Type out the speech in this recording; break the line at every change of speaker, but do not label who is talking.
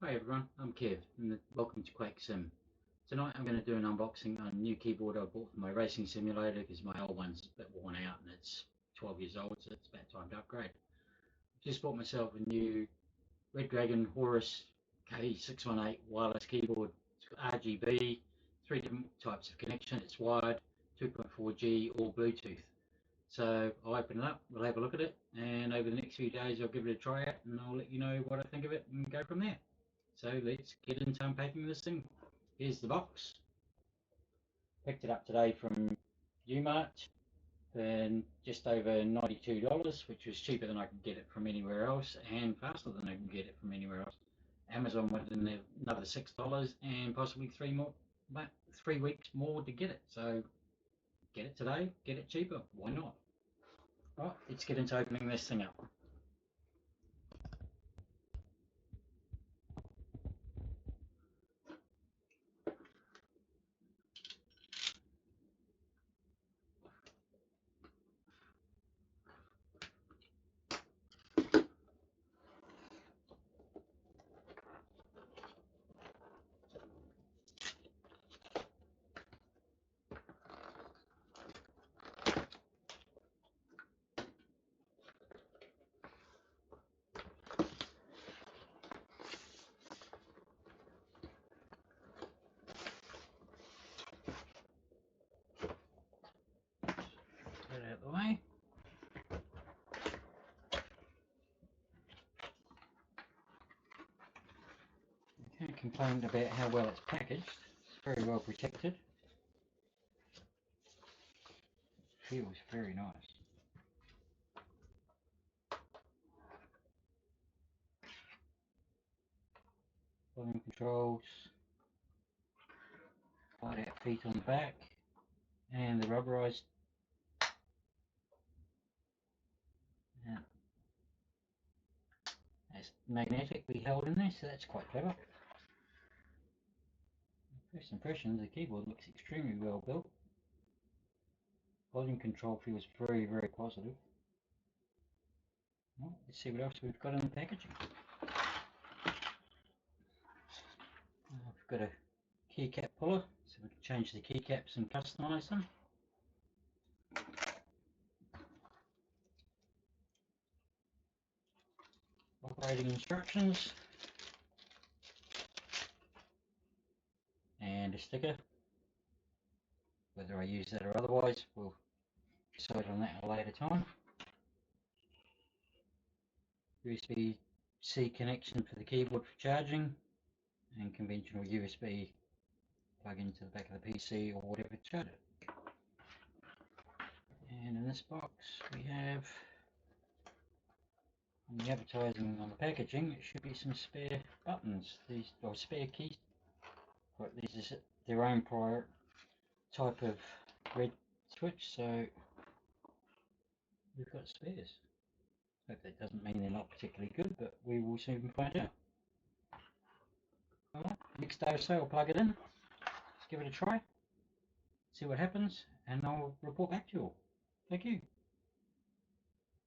Hi everyone, I'm Kev and welcome to Quake Sim. Tonight I'm going to do an unboxing on a new keyboard I bought for my racing simulator because my old one's a bit worn out and it's 12 years old, so it's about time to upgrade. Just bought myself a new Redragon Horus K618 wireless keyboard. It's got RGB, 3 different types of connection, it's wired, 2.4G or Bluetooth. So I'll open it up, we'll have a look at it, and over the next few days I'll give it a try out and I'll let you know what I think of it and go from there. So let's get into unpacking this thing. Here's the box. Picked it up today from Umart for just over $92, which was cheaper than I could get it from anywhere else and faster than I can get it from anywhere else. Amazon went in there another $6 and possibly 3 weeks more to get it. So get it today, get it cheaper. Why not? Right, let's get into opening this thing up. Get it out of the way. Can't complain about how well it's packaged. It's very well protected. Feels very nice. Volume controls, slide out feet on the back, and the rubberized. It's magnetically held in there, so that's quite clever. First impressions, the keyboard looks extremely well built. Volume control feels very, very positive. Well, let's see what else we've got in the packaging. We've got a keycap puller, so we can change the keycaps and customize them. Operating instructions. And a sticker. Whether I use that or otherwise, we'll decide on that at a later time. USB-C connection for the keyboard for charging, and conventional USB plug into the back of the PC or whatever to charge it. And in this box we have, on the advertising on the packaging, it should be some spare buttons, or spare keys. But these are their own prior type of red switch, so we've got spares. Hope that doesn't mean they're not particularly good, but we will soon find out. Alright, next day or so I'll plug it in, let's give it a try, see what happens, and I'll report back to you all. Thank you.